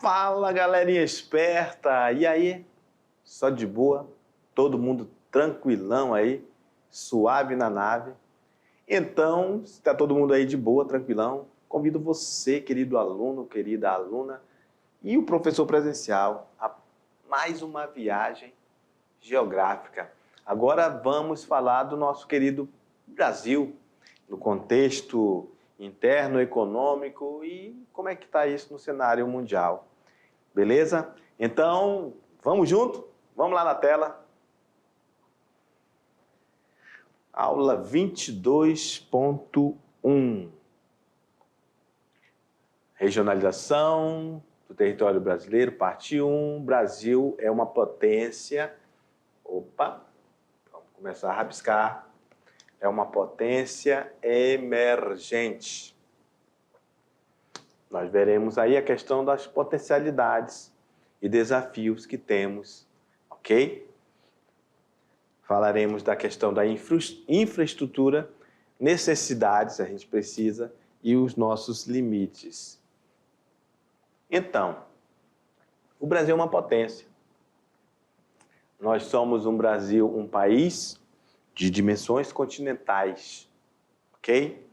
Fala, galerinha esperta! E aí? Só de boa? Todo mundo tranquilão aí? Suave na nave? Então, se está todo mundo aí de boa, tranquilão, convido você, querido aluno, querida aluna, e o professor presencial a mais uma viagem geográfica. Agora vamos falar do nosso querido Brasil, no contexto interno, econômico e como é que está isso no cenário mundial. Beleza? Então, vamos junto? Vamos lá na tela. Aula 22.1. Regionalização do território brasileiro, parte 1. Brasil é uma potência. Opa, vamos começar a rabiscar. É uma potência emergente. Nós veremos aí a questão das potencialidades e desafios que temos, ok? Falaremos da questão da infraestrutura, necessidades a gente precisa e os nossos limites. Então, o Brasil é uma potência. Nós somos um país de dimensões continentais, ok?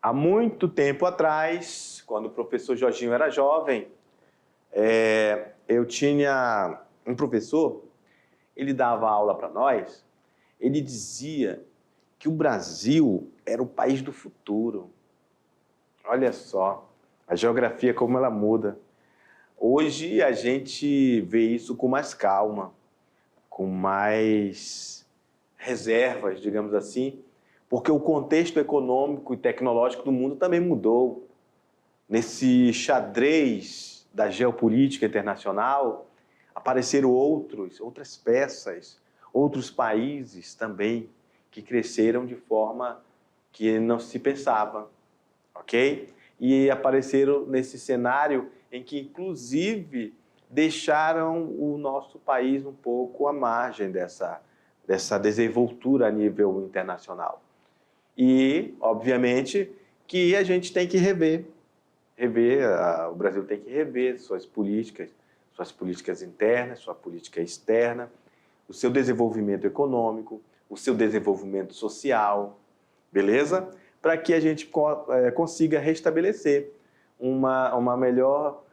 Há muito tempo atrás, quando o professor Jorginho era jovem, eu tinha um professor, ele dava aula para nós, ele dizia que o Brasil era o país do futuro. Olha só, a geografia como ela muda. Hoje a gente vê isso com mais calma, com mais reservas, digamos assim, porque o contexto econômico e tecnológico do mundo também mudou. Nesse xadrez da geopolítica internacional, apareceram outras peças, outros países também, que cresceram de forma que não se pensava, ok? E apareceram nesse cenário em que, inclusive, deixaram o nosso país um pouco à margem dessa desenvoltura a nível internacional. E, obviamente, que a gente tem que o Brasil tem que rever suas políticas internas, sua política externa, o seu desenvolvimento econômico, o seu desenvolvimento social, beleza? Para que a gente consiga restabelecer uma melhor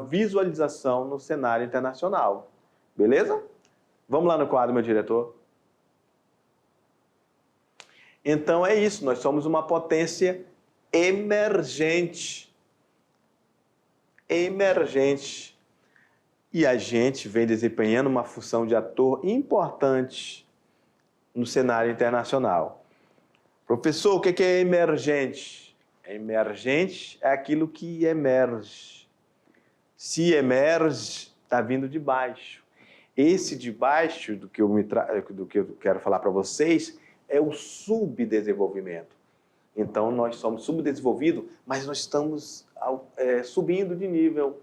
visualização no cenário internacional, beleza? Vamos lá no quadro, meu diretor. Então é isso, nós somos uma potência emergente. E a gente vem desempenhando uma função de ator importante no cenário internacional. Professor, o que é emergente? Emergente é aquilo que emerge. Se emerge, está vindo de baixo. Esse de baixo, do que eu quero falar para vocês, é o subdesenvolvimento. Então, nós somos subdesenvolvidos, mas nós estamos subindo de nível,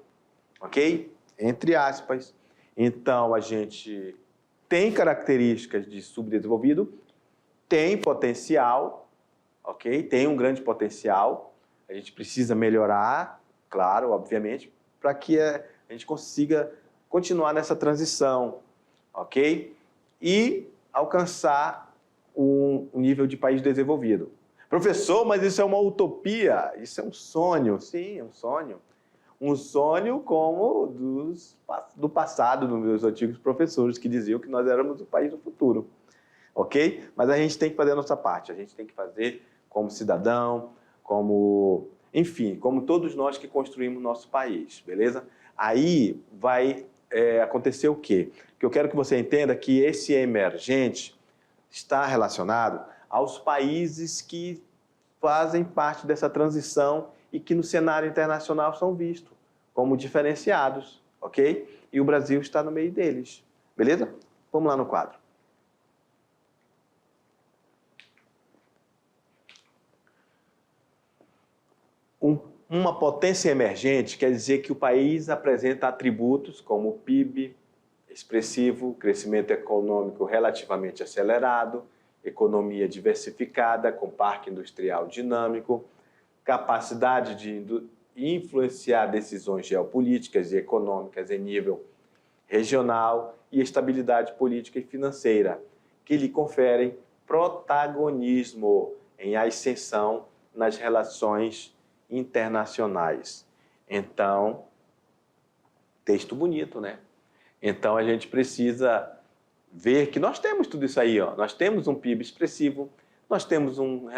ok? Entre aspas. Então, a gente tem características de subdesenvolvido, tem potencial, ok? Tem um grande potencial. A gente precisa melhorar, claro, obviamente, para que a gente consiga continuar nessa transição, ok? E alcançar um nível de país desenvolvido. Professor, mas isso é uma utopia, isso é um sonho. Sim, é um sonho. Um sonho como do passado, dos meus antigos professores, que diziam que nós éramos o país do futuro. Ok? Mas a gente tem que fazer a nossa parte, a gente tem que fazer como cidadão, enfim, como todos nós que construímos nosso país, beleza? Aí vai acontecer o quê? Que eu quero que você entenda que esse emergente está relacionado aos países que fazem parte dessa transição e que no cenário internacional são vistos como diferenciados, ok? E o Brasil está no meio deles, beleza? Vamos lá no quadro. Uma potência emergente quer dizer que o país apresenta atributos como PIB expressivo, crescimento econômico relativamente acelerado, economia diversificada com parque industrial dinâmico, capacidade influenciar decisões geopolíticas e econômicas em nível regional e estabilidade política e financeira, que lhe conferem protagonismo em ascensão nas relações internacionais. Então, texto bonito, né? Então, a gente precisa ver que nós temos tudo isso aí, ó. Nós temos um PIB expressivo, nós temos um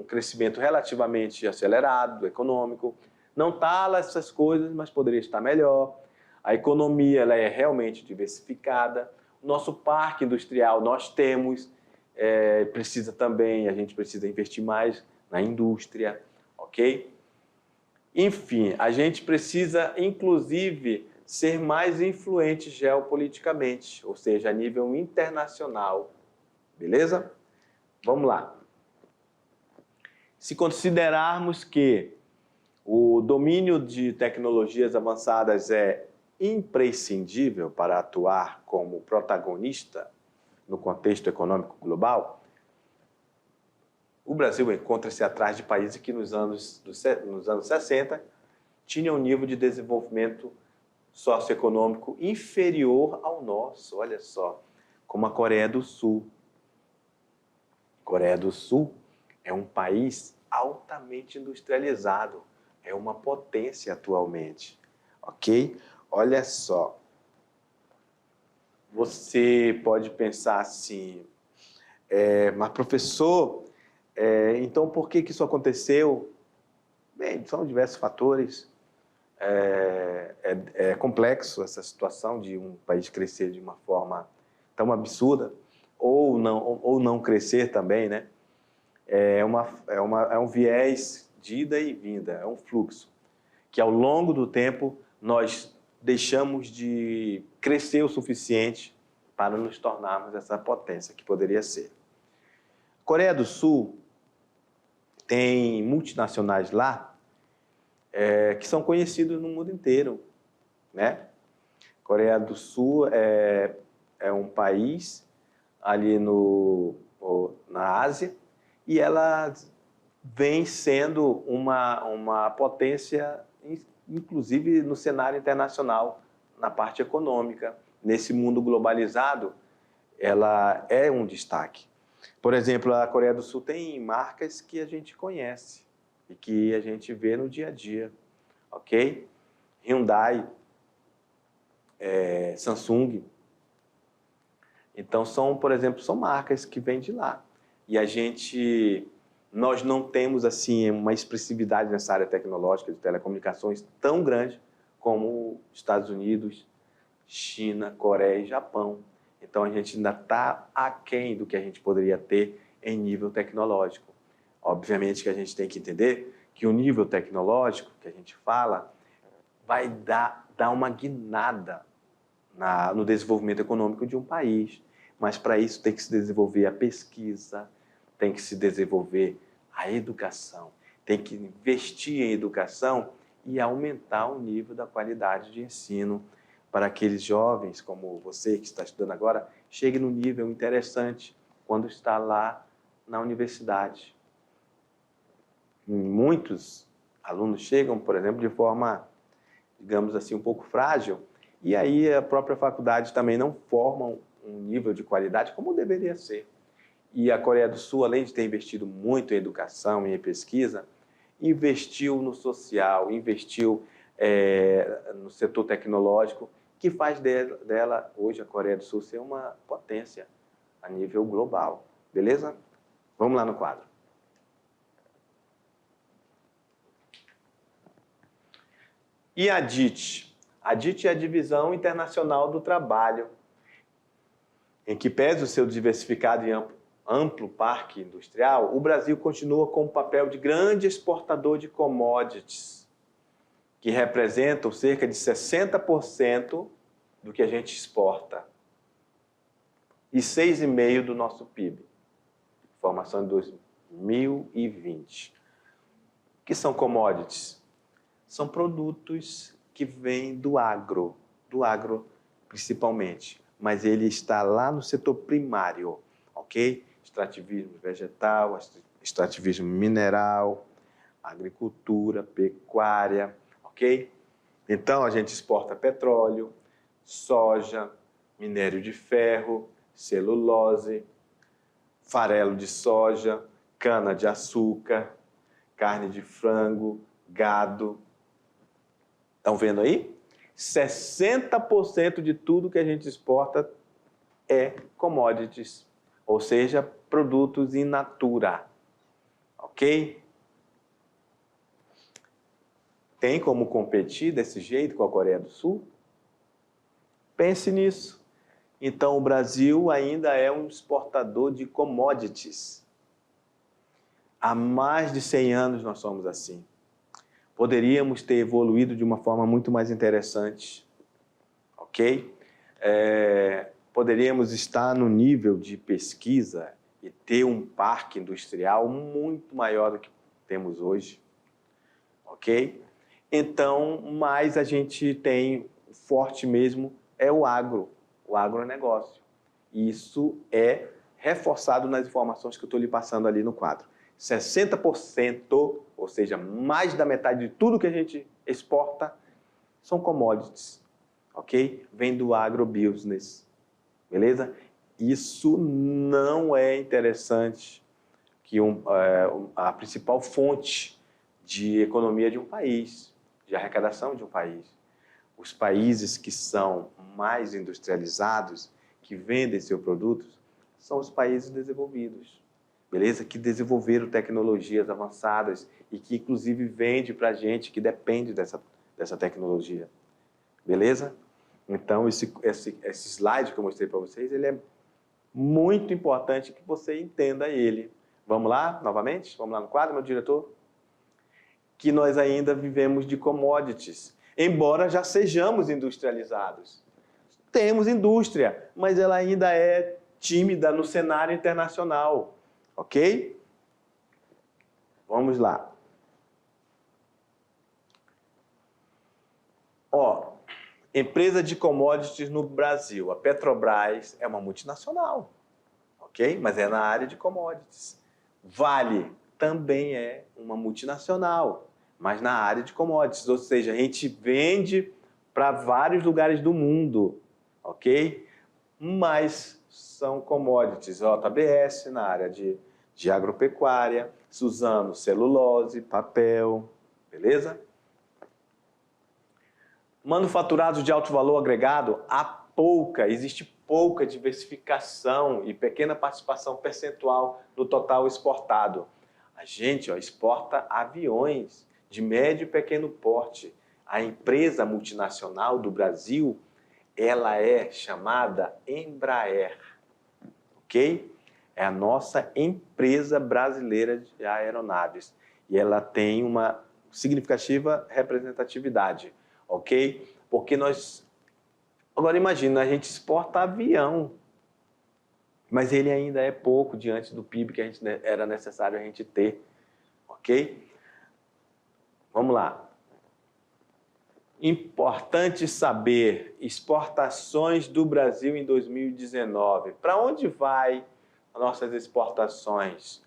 crescimento relativamente acelerado, econômico. Não está lá essas coisas, mas poderia estar melhor. A economia ela é realmente diversificada. O nosso parque industrial nós temos, a gente precisa investir mais na indústria, ok? Enfim, a gente precisa, inclusive, ser mais influente geopoliticamente, ou seja, a nível internacional. Beleza? Vamos lá. Se considerarmos que o domínio de tecnologias avançadas é imprescindível para atuar como protagonista no contexto econômico global, o Brasil encontra-se atrás de países que nos anos 60 tinham um nível de desenvolvimento socioeconômico inferior ao nosso, olha só, como a Coreia do Sul. Coreia do Sul é um país altamente industrializado, é uma potência atualmente, ok? Olha só, você pode pensar assim, mas professor, então por que isso aconteceu? Bem, são diversos fatores. É complexo essa situação de um país crescer de uma forma tão absurda, ou não crescer também, né? É um viés de ida e vinda, é um fluxo, que ao longo do tempo nós deixamos de crescer o suficiente para nos tornarmos essa potência que poderia ser. Coreia do Sul tem multinacionais lá que são conhecidos no mundo inteiro, né? Coreia do Sul é um país ali na Ásia e ela vem sendo uma potência, inclusive no cenário internacional, na parte econômica. Nesse mundo globalizado, ela é um destaque. Por exemplo, a Coreia do Sul tem marcas que a gente conhece e que a gente vê no dia a dia, ok? Hyundai, Samsung. Então, por exemplo, são marcas que vêm de lá. E nós não temos assim uma expressividade nessa área tecnológica de telecomunicações tão grande como Estados Unidos, China, Coreia e Japão. Então, a gente ainda está aquém do que a gente poderia ter em nível tecnológico. Obviamente que a gente tem que entender que o nível tecnológico que a gente fala vai dar uma guinada no desenvolvimento econômico de um país. Mas para isso tem que se desenvolver a pesquisa, tem que se desenvolver a educação, tem que investir em educação e aumentar o nível da qualidade de ensino para aqueles jovens como você que está estudando agora, chegue num nível interessante quando está lá na universidade. Muitos alunos chegam, por exemplo, de forma, digamos assim, um pouco frágil, e aí a própria faculdade também não forma um nível de qualidade como deveria ser. E a Coreia do Sul, além de ter investido muito em educação e em pesquisa, investiu no social, investiu no setor tecnológico, que faz dela, hoje, a Coreia do Sul ser uma potência a nível global. Beleza? Vamos lá no quadro. E a DIT? A DIT é a Divisão Internacional do Trabalho, em que pese o seu diversificado e amplo parque industrial, o Brasil continua com o papel de grande exportador de commodities, que representam cerca de 60% do que a gente exporta e 6,5% do nosso PIB. Informação de 2020. O que são commodities? São produtos que vêm do agro principalmente, mas ele está lá no setor primário, ok? Extrativismo vegetal, extrativismo mineral, agricultura, pecuária, ok? Então, a gente exporta petróleo, soja, minério de ferro, celulose, farelo de soja, cana-de-açúcar, carne de frango, gado. Estão vendo aí? 60% de tudo que a gente exporta é commodities, ou seja, produtos in natura, ok? Tem como competir desse jeito com a Coreia do Sul? Pense nisso. Então, o Brasil ainda é um exportador de commodities. Há mais de 100 anos nós somos assim. Poderíamos ter evoluído de uma forma muito mais interessante, ok? Poderíamos estar no nível de pesquisa e ter um parque industrial muito maior do que temos hoje, ok? Então, mas a gente tem forte mesmo é o agronegócio. Isso é reforçado nas informações que eu estou lhe passando ali no quadro. 60%, ou seja, mais da metade de tudo que a gente exporta, são commodities, ok? Vem do agrobusiness, beleza? Isso não é interessante que a principal fonte de economia de um país, de arrecadação de um país. Os países que são mais industrializados, que vendem seus produtos, são os países desenvolvidos, beleza? Que desenvolveram tecnologias avançadas e que, inclusive, vende para a gente que depende dessa tecnologia, beleza? Então, esse slide que eu mostrei para vocês, ele é muito importante que você entenda ele. Vamos lá, novamente? Vamos lá no quadro, meu diretor? Que nós ainda vivemos de commodities, embora já sejamos industrializados. Temos indústria, mas ela ainda é tímida no cenário internacional, ok? Vamos lá. Empresa de commodities no Brasil. A Petrobras é uma multinacional, ok? Mas é na área de commodities. Vale também é uma multinacional, mas na área de commodities, ou seja, a gente vende para vários lugares do mundo, ok? Mas são commodities, JBS na área de agropecuária, Suzano celulose, papel, beleza? Manufaturados de alto valor agregado, existe pouca diversificação e pequena participação percentual no total exportado. A gente exporta aviões de médio e pequeno porte. A empresa multinacional do Brasil, ela é chamada Embraer, ok? É a nossa empresa brasileira de aeronaves e ela tem uma significativa representatividade, ok? Porque agora imagina, a gente exporta avião, mas ele ainda é pouco diante do PIB que era necessário a gente ter, ok? Vamos lá. Importante saber, exportações do Brasil em 2019. Para onde vai as nossas exportações?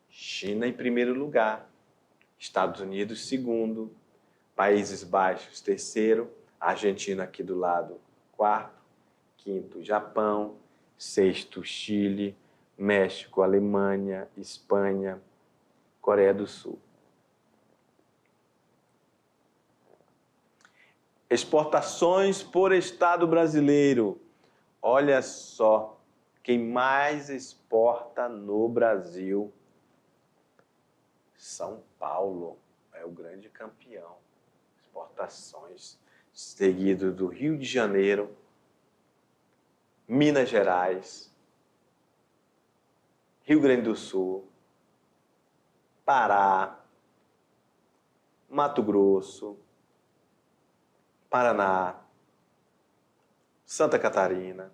China em primeiro lugar, Estados Unidos segundo, Países Baixos terceiro, Argentina aqui do lado quarto, quinto Japão, sexto Chile, México, Alemanha, Espanha, Coreia do Sul. Exportações por estado brasileiro. Olha só, quem mais exporta no Brasil, São Paulo é o grande campeão. Exportações, seguido do Rio de Janeiro, Minas Gerais, Rio Grande do Sul, Pará, Mato Grosso, Paraná, Santa Catarina,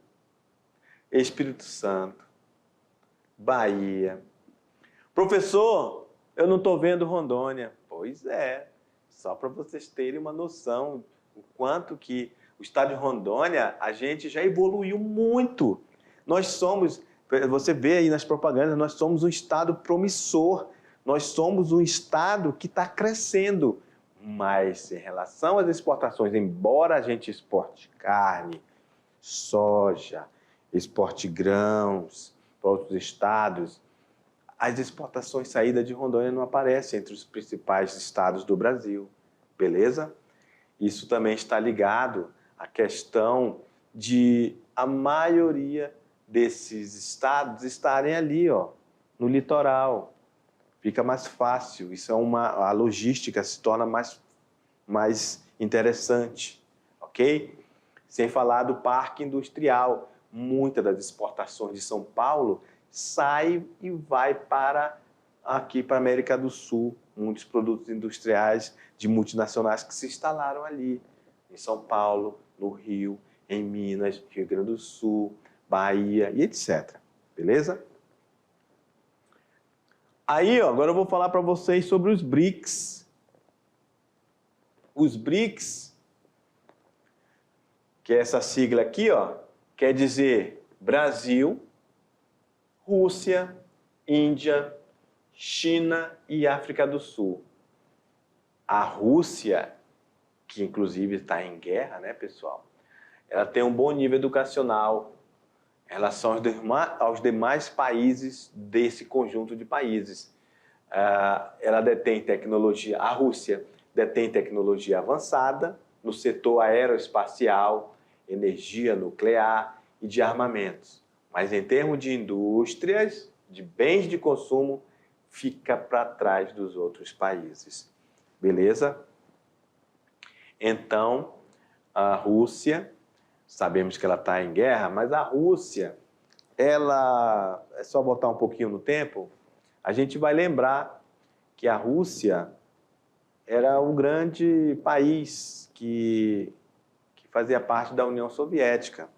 Espírito Santo, Bahia. Professor, eu não estou vendo Rondônia. Pois é, só para vocês terem uma noção o quanto que o estado de Rondônia, a gente já evoluiu muito. Nós somos, você vê aí nas propagandas, nós somos um estado promissor. Nós somos um estado que está crescendo, mas em relação às exportações, embora a gente exporte carne, soja, exporte grãos para outros estados, as exportações saídas de Rondônia não aparecem entre os principais estados do Brasil, beleza? Isso também está ligado à questão de a maioria desses estados estarem ali, ó, no litoral. Fica mais fácil, a logística se torna mais interessante, ok? Sem falar do parque industrial. Muitas das exportações de São Paulo sai e vai aqui para a América do Sul. Muitos produtos industriais de multinacionais que se instalaram ali, em São Paulo, no Rio, em Minas, Rio Grande do Sul, Bahia e etc. Beleza? Aí, ó, agora eu vou falar para vocês sobre os BRICS. Os BRICS, que é essa sigla aqui, ó, quer dizer Brasil, Rússia, Índia, China e África do Sul. A Rússia, que inclusive está em guerra, né, pessoal? Ela tem um bom nível educacional em relação aos demais países desse conjunto de países. Ela detém tecnologia, a Rússia detém tecnologia avançada no setor aeroespacial, energia nuclear e de armamentos. Mas em termos de indústrias, de bens de consumo, fica para trás dos outros países. Beleza? Então, a Rússia, sabemos que ela está em guerra, mas a Rússia, ela, é só voltar um pouquinho no tempo, a gente vai lembrar que a Rússia era um grande país que fazia parte da União Soviética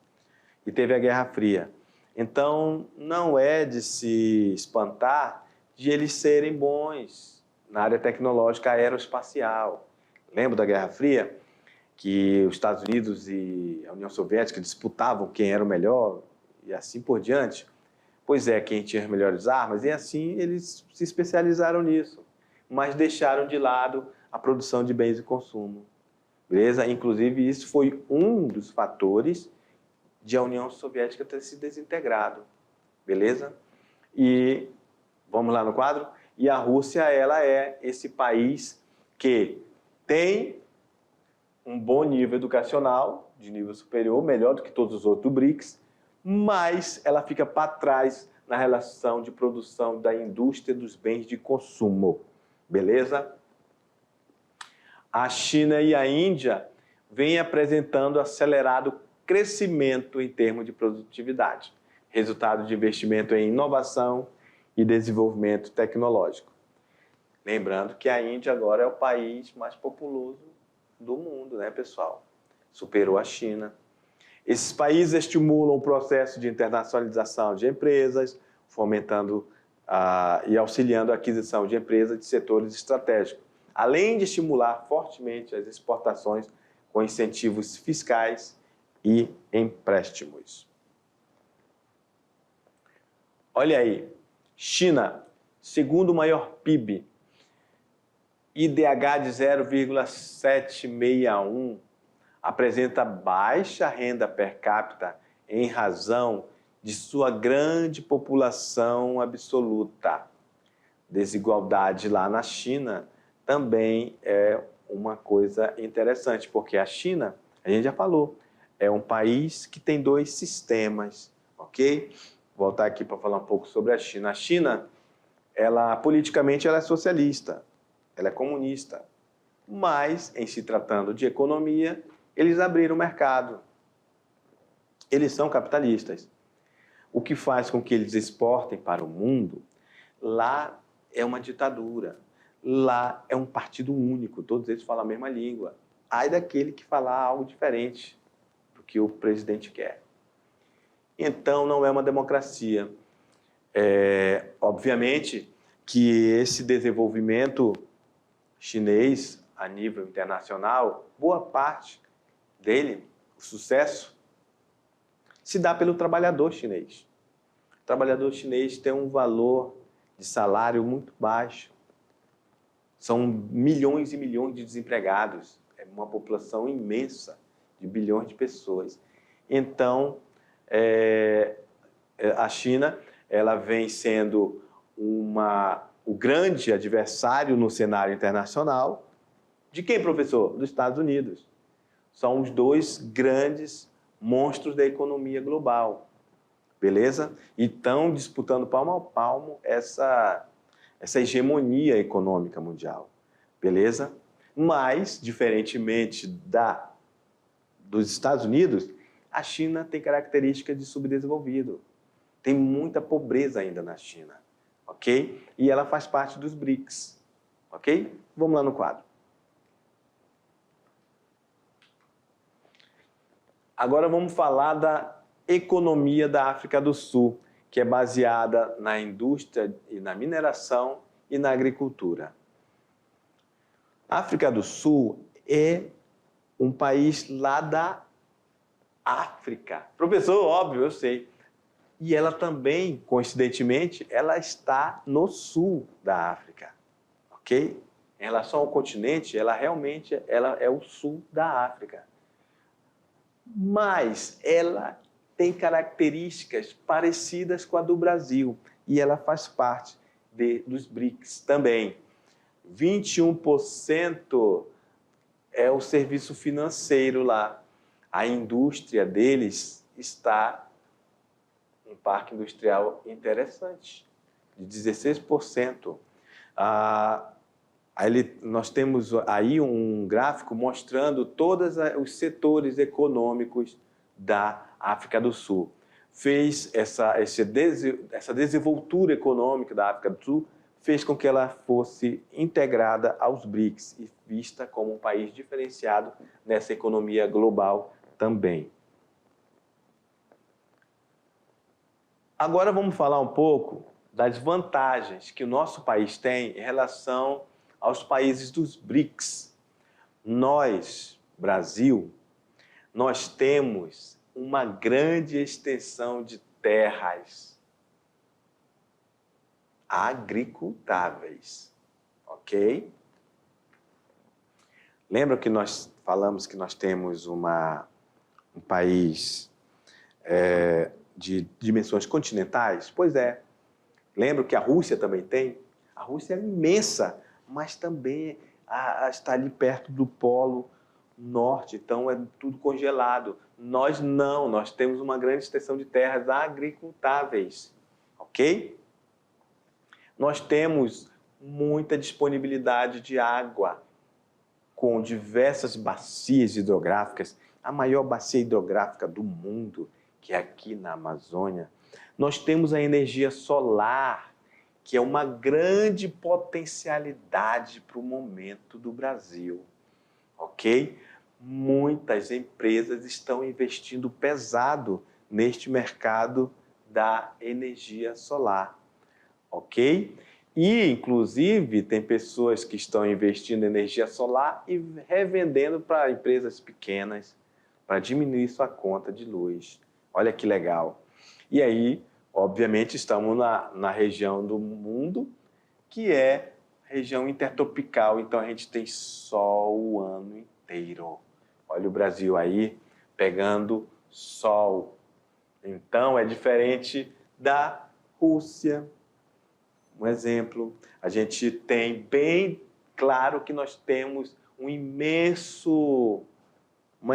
e teve a Guerra Fria. Então, não é de se espantar de eles serem bons na área tecnológica aeroespacial. Lembra da Guerra Fria? Que os Estados Unidos e a União Soviética disputavam quem era o melhor e assim por diante. Pois é, quem tinha as melhores armas, e assim eles se especializaram nisso, mas deixaram de lado a produção de bens de consumo. Beleza? Inclusive, isso foi um dos fatores de a União Soviética ter se desintegrado. Beleza? E vamos lá no quadro? E a Rússia, ela é esse país que tem um bom nível educacional, de nível superior, melhor do que todos os outros BRICS, mas ela fica para trás na relação de produção da indústria dos bens de consumo. Beleza? A China e a Índia vêm apresentando acelerado crescimento em termos de produtividade, resultado de investimento em inovação e desenvolvimento tecnológico. Lembrando que a Índia agora é o país mais populoso do mundo, né, pessoal? Superou a China. Esses países estimulam o processo de internacionalização de empresas, fomentando e auxiliando a aquisição de empresas de setores estratégicos, além de estimular fortemente as exportações com incentivos fiscais e empréstimos. Olha aí, China, segundo maior PIB, IDH de 0,761, apresenta baixa renda per capita em razão de sua grande população absoluta. Desigualdade lá na China também é uma coisa interessante, porque a China, a gente já falou, é um país que tem dois sistemas, ok? Vou voltar aqui para falar um pouco sobre a China. A China, politicamente, ela é socialista, ela é comunista, mas, em se tratando de economia, eles abriram o mercado. Eles são capitalistas. O que faz com que eles exportem para o mundo, lá é uma ditadura. Lá é um partido único, todos eles falam a mesma língua. Ai daquele que falar algo diferente do que o presidente quer. Então, não é uma democracia. Obviamente que esse desenvolvimento chinês a nível internacional, boa parte dele, o sucesso, se dá pelo trabalhador chinês. O trabalhador chinês tem um valor de salário muito baixo. São milhões e milhões de desempregados. É uma população imensa de bilhões de pessoas. Então, a China ela vem sendo o grande adversário no cenário internacional. De quem, professor? Dos Estados Unidos. São os dois grandes monstros da economia global. Beleza? E estão disputando palmo a palmo essa hegemonia econômica mundial. Beleza? Mas, diferentemente dos Estados Unidos, a China tem características de subdesenvolvido. Tem muita pobreza ainda na China. Ok? E ela faz parte dos BRICS. Ok? Vamos lá no quadro. Agora vamos falar da economia da África do Sul, que é baseada na indústria e na mineração e na agricultura. A África do Sul é um país lá da África. Professor, óbvio, eu sei. E ela também, coincidentemente, ela está no sul da África. Ok? Em relação ao continente, ela é o sul da África. Mas ela tem características parecidas com a do Brasil e ela faz parte dos BRICS também. 21% é o serviço financeiro lá. A indústria deles está um parque industrial interessante, de 16%. Nós temos aí um gráfico mostrando todos os setores econômicos da África do Sul. Fez essa desenvoltura econômica da África do Sul, fez com que ela fosse integrada aos BRICS e vista como um país diferenciado nessa economia global também. Agora vamos falar um pouco das vantagens que o nosso país tem em relação aos países dos BRICS. Nós, Brasil, nós temos uma grande extensão de terras agricultáveis, ok? Lembra que nós falamos que nós temos um país de dimensões continentais? Pois é. Lembra que a Rússia também tem? A Rússia é imensa, mas também está ali perto do Polo Norte, então é tudo congelado. Nós não, nós temos uma grande extensão de terras agricultáveis, ok? Nós temos muita disponibilidade de água, com diversas bacias hidrográficas, a maior bacia hidrográfica do mundo, que é aqui na Amazônia. Nós temos a energia solar, que é uma grande potencialidade para o momento do Brasil, ok? Muitas empresas estão investindo pesado neste mercado da energia solar, ok? E, inclusive, tem pessoas que estão investindo em energia solar e revendendo para empresas pequenas para diminuir sua conta de luz. Olha que legal. E aí, obviamente, estamos na região do mundo que é região intertropical, então a gente tem sol o ano inteiro. Olha o Brasil aí pegando sol. Então é diferente da Rússia. Um exemplo, a gente tem bem claro que nós temos uma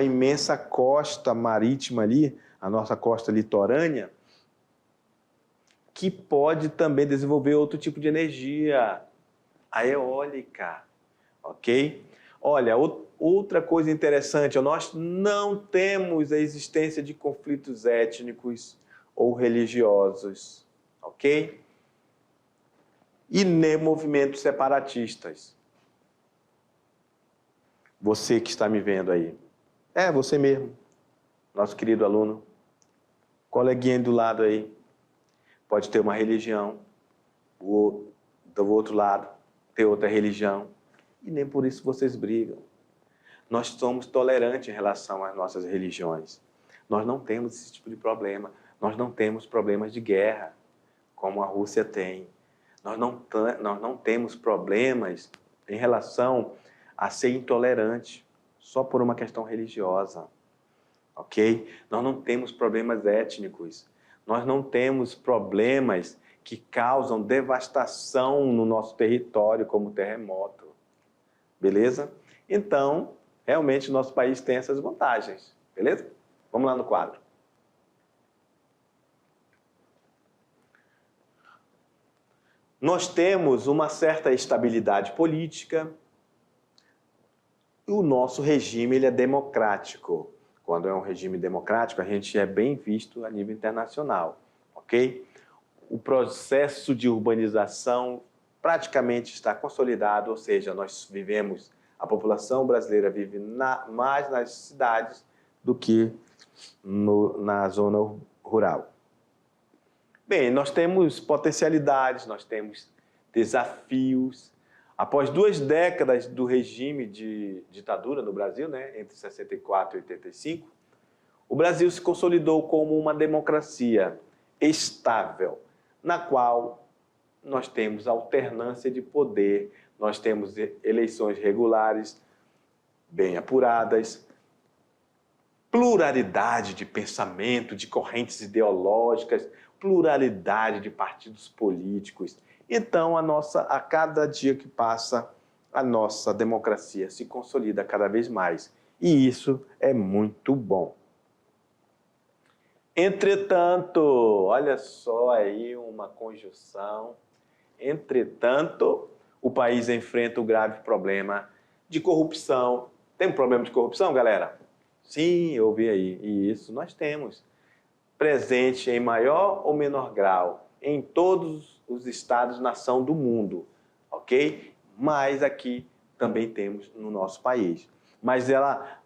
imensa costa marítima ali, a nossa costa litorânea, que pode também desenvolver outro tipo de energia, a eólica, ok? Olha, outra coisa interessante, nós não temos a existência de conflitos étnicos ou religiosos, ok? E nem movimentos separatistas. Você que está me vendo aí, você mesmo, nosso querido aluno, coleguinha do lado aí, pode ter uma religião, do outro lado ter outra religião, e nem por isso vocês brigam. Nós somos tolerantes em relação às nossas religiões. Nós não temos esse tipo de problema. Nós não temos problemas de guerra, como a Rússia tem. Nós não temos problemas em relação a ser intolerante só por uma questão religiosa, ok? Nós não temos problemas étnicos, nós não temos problemas que causam devastação no nosso território, como terremoto, beleza? Então, realmente, nosso país tem essas vantagens, beleza? Vamos lá no quadro. Nós temos uma certa estabilidade política e o nosso regime ele é democrático. Quando é um regime democrático, a gente é bem visto a nível internacional, ok? O processo de urbanização praticamente está consolidado, ou seja, a população brasileira vive mais nas cidades do que na zona rural. Bem, nós temos potencialidades, nós temos desafios. Após 2 décadas do regime de ditadura no Brasil, né, entre 64 e 85, o Brasil se consolidou como uma democracia estável, na qual nós temos alternância de poder, nós temos eleições regulares, bem apuradas, pluralidade de pensamento, de correntes ideológicas, pluralidade de partidos políticos. Então, a cada dia que passa, a nossa democracia se consolida cada vez mais. E isso é muito bom. Entretanto, olha só aí uma conjunção. Entretanto, o país enfrenta o grave problema de corrupção. Tem um problema de corrupção, galera? Sim, eu ouvi aí. E isso nós temos. Presente em maior ou menor grau em todos os estados-nação do mundo, ok? Mas aqui também temos no nosso país. Mas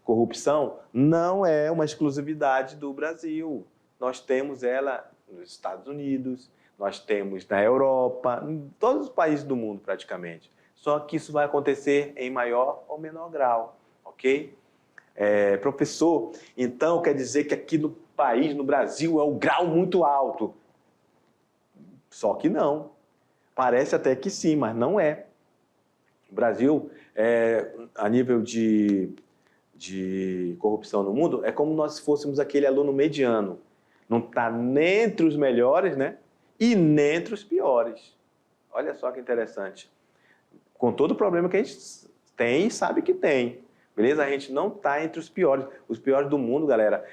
corrupção não é uma exclusividade do Brasil. Nós temos ela nos Estados Unidos, nós temos na Europa, em todos os países do mundo praticamente. Só que isso vai acontecer em maior ou menor grau, ok? Professor, então quer dizer que aqui no país, no Brasil, é um grau muito alto. Só que não. Parece até que sim, mas não é. O Brasil, a nível de corrupção no mundo, é como nós fôssemos aquele aluno mediano. Não está nem entre os melhores, né? E nem entre os piores. Olha só que interessante. Com todo o problema que a gente tem e sabe que tem. Beleza? A gente não está entre os piores. Os piores do mundo, galera,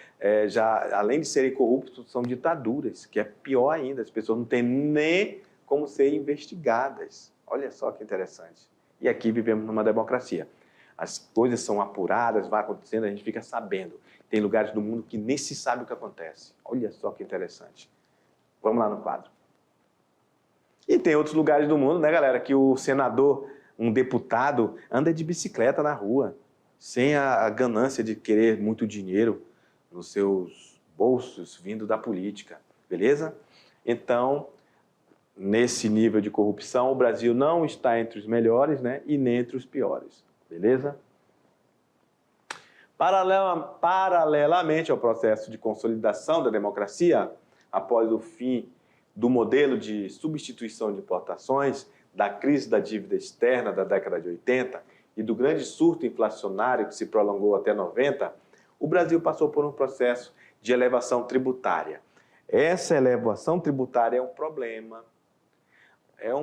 além de serem corruptos, são ditaduras, que é pior ainda. As pessoas não têm nem como ser investigadas. Olha só que interessante. E aqui vivemos numa democracia. As coisas são apuradas, vai acontecendo, a gente fica sabendo. Tem lugares do mundo que nem se sabe o que acontece. Olha só que interessante. Vamos lá no quadro. E tem outros lugares do mundo, né, galera, que o senador, um deputado, anda de bicicleta na rua, sem a ganância de querer muito dinheiro nos seus bolsos vindo da política, beleza? Então, nesse nível de corrupção, o Brasil não está entre os melhores, né, e nem entre os piores, beleza? Paralelamente ao processo de consolidação da democracia, após o fim do modelo de substituição de importações, da crise da dívida externa da década de 80 e do grande surto inflacionário que se prolongou até 90, o Brasil passou por um processo de elevação tributária. Essa elevação tributária é um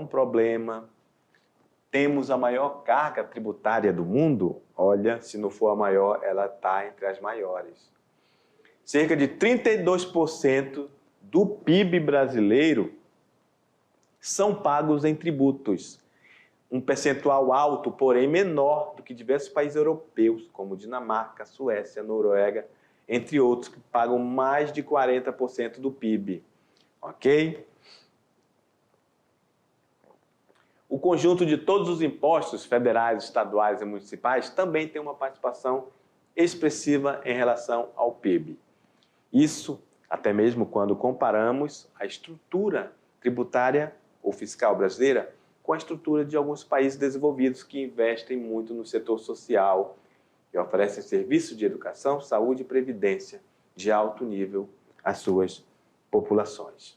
problema. Temos a maior carga tributária do mundo. Olha, se não for a maior, ela está entre as maiores. Cerca de 32% do PIB brasileiro são pagos em tributos. Um percentual alto, porém menor do que diversos países europeus, como Dinamarca, Suécia, Noruega, entre outros, que pagam mais de 40% do PIB. Ok? O conjunto de todos os impostos federais, estaduais e municipais também tem uma participação expressiva em relação ao PIB. Isso até mesmo quando comparamos a estrutura tributária ou fiscal brasileira com a estrutura de alguns países desenvolvidos que investem muito no setor social e oferecem serviços de educação, saúde e previdência de alto nível às suas populações.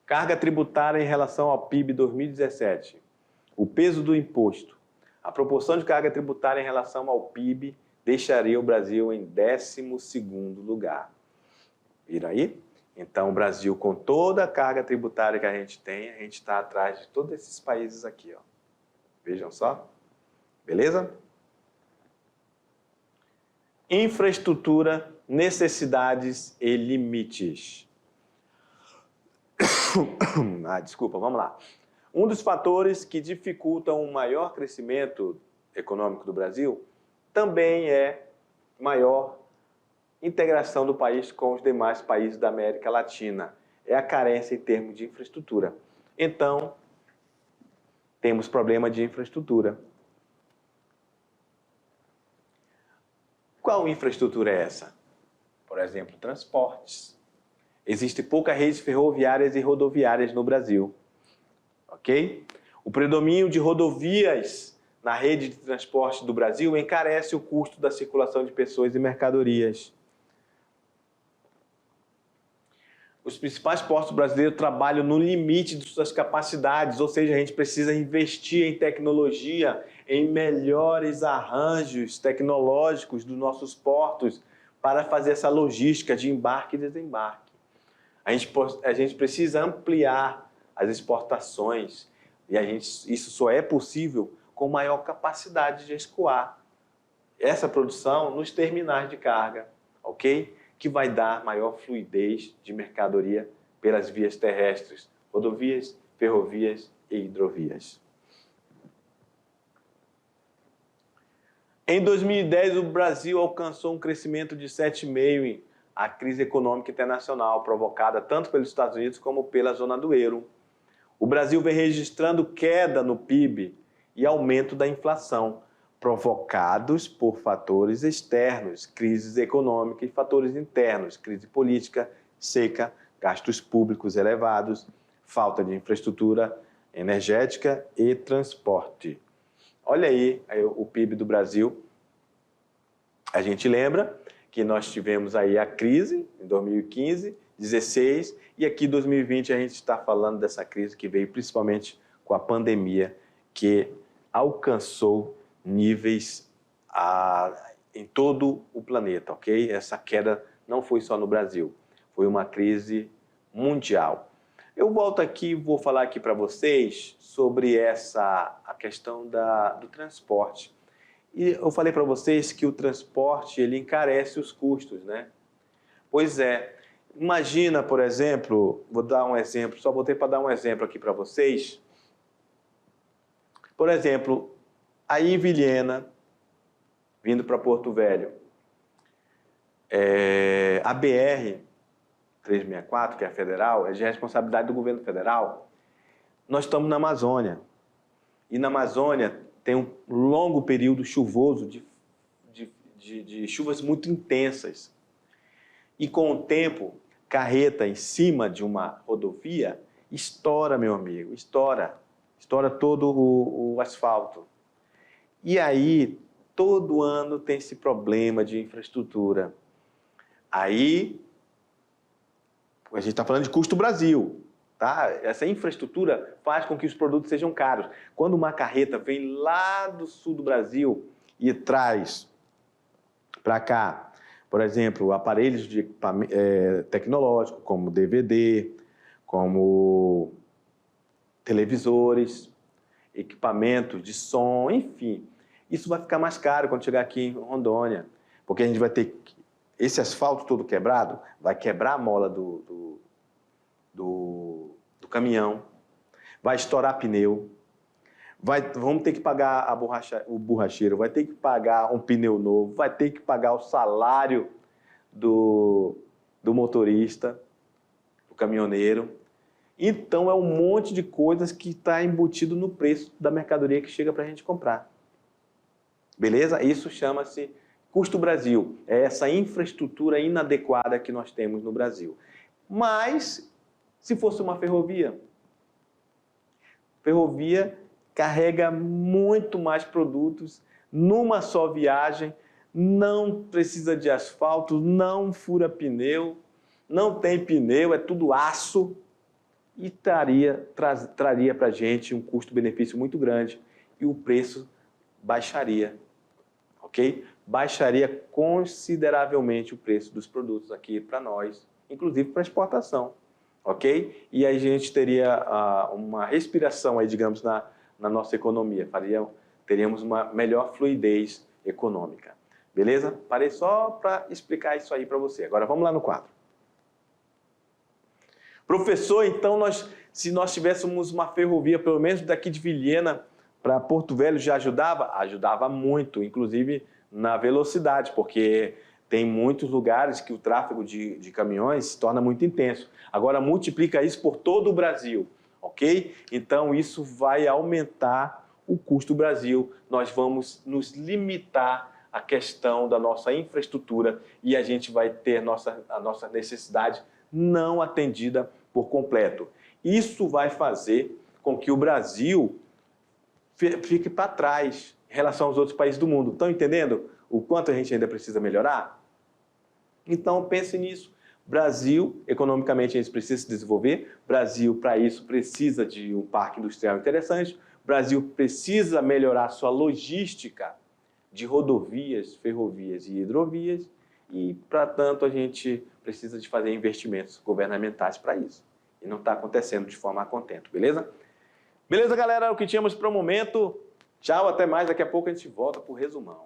Carga tributária em relação ao PIB 2017. o peso do imposto, a proporção de carga tributária em relação ao PIB deixaria o Brasil em 12º lugar. Viram aí? Então, o Brasil, com toda a carga tributária que a gente tem, a gente está atrás de todos esses países aqui, ó. Vejam só. Beleza? Infraestrutura, necessidades e limites. Desculpa, vamos lá. Um dos fatores que dificultam um maior crescimento econômico do Brasil também é maior integração do país com os demais países da América Latina. É a carência em termos de infraestrutura. Então, temos problema de infraestrutura. Qual infraestrutura é essa? Por exemplo, transportes. Existem poucas redes ferroviárias e rodoviárias no Brasil. Ok? O predomínio de rodovias na rede de transporte do Brasil encarece o custo da circulação de pessoas e mercadorias. Os principais portos brasileiros trabalham no limite de suas capacidades, ou seja, a gente precisa investir em tecnologia, em melhores arranjos tecnológicos dos nossos portos para fazer essa logística de embarque e desembarque. A gente precisa ampliar as exportações e isso só é possível com maior capacidade de escoar essa produção nos terminais de carga, ok? Que vai dar maior fluidez de mercadoria pelas vias terrestres, rodovias, ferrovias e hidrovias. Em 2010, o Brasil alcançou um crescimento de 7,5% a crise econômica internacional, provocada tanto pelos Estados Unidos como pela zona do euro. O Brasil vem registrando queda no PIB e aumento da inflação, provocados por fatores externos, crises econômicas, e fatores internos, crise política, seca, gastos públicos elevados, falta de infraestrutura energética e transporte. Olha aí o PIB do Brasil. A gente lembra que nós tivemos aí a crise em 2015, 2016, e aqui em 2020 a gente está falando dessa crise que veio principalmente com a pandemia, que alcançou níveis em todo o planeta, ok? Essa queda não foi só no Brasil, foi uma crise mundial. Eu volto aqui e vou falar aqui para vocês sobre a questão do transporte. E eu falei para vocês que o transporte ele encarece os custos, né? Pois é. Imagina, por exemplo, vou dar um exemplo, só botei para dar um exemplo aqui para vocês. Por exemplo, aí em Vilhena, vindo para Porto Velho, a BR-364, que é a federal, é de responsabilidade do governo federal. Nós estamos na Amazônia. E na Amazônia tem um longo período chuvoso de chuvas muito intensas. E com o tempo, carreta em cima de uma rodovia estoura, meu amigo, estoura todo o asfalto. E aí, todo ano tem esse problema de infraestrutura. Aí, a gente está falando de custo Brasil, tá? Essa infraestrutura faz com que os produtos sejam caros. Quando uma carreta vem lá do sul do Brasil e traz para cá, por exemplo, aparelhos de tecnológicos, como DVD, como televisores, equipamentos de som, enfim. Isso vai ficar mais caro quando chegar aqui em Rondônia, porque a gente vai ter esse asfalto todo quebrado, vai quebrar a mola do caminhão, vai estourar pneu, vamos ter que pagar o borracheiro, vai ter que pagar um pneu novo, vai ter que pagar o salário do motorista, do caminhoneiro. Então, é um monte de coisas que está embutido no preço da mercadoria que chega para a gente comprar. Beleza? Isso chama-se custo Brasil. É essa infraestrutura inadequada que nós temos no Brasil. Mas, se fosse uma ferrovia carrega muito mais produtos numa só viagem, não precisa de asfalto, não fura pneu, não tem pneu, é tudo aço. e traria para a gente um custo-benefício muito grande e o preço baixaria, ok? Baixaria consideravelmente o preço dos produtos aqui para nós, inclusive para exportação, ok? E aí a gente teria uma respiração aí, digamos, na nossa economia, teríamos uma melhor fluidez econômica, beleza? Parei só para explicar isso aí para você. Agora vamos lá no quadro. Professor, então, se nós tivéssemos uma ferrovia, pelo menos daqui de Vilhena para Porto Velho, já ajudava? Ajudava muito, inclusive na velocidade, porque tem muitos lugares que o tráfego de caminhões se torna muito intenso. Agora, multiplica isso por todo o Brasil, ok? Então, isso vai aumentar o custo do Brasil. Nós vamos nos limitar à questão da nossa infraestrutura e a gente vai ter a nossa necessidade não atendida por completo. Isso vai fazer com que o Brasil fique para trás em relação aos outros países do mundo. Estão entendendo o quanto a gente ainda precisa melhorar? Então, pense nisso. Brasil, economicamente, a gente precisa se desenvolver. Brasil, para isso, precisa de um parque industrial interessante. Brasil precisa melhorar sua logística de rodovias, ferrovias e hidrovias. E, para tanto, a gente precisa de fazer investimentos governamentais para isso. E não está acontecendo de forma a contento, beleza? Beleza, galera? É o que tínhamos para o momento. Tchau, até mais. Daqui a pouco a gente volta para o resumão.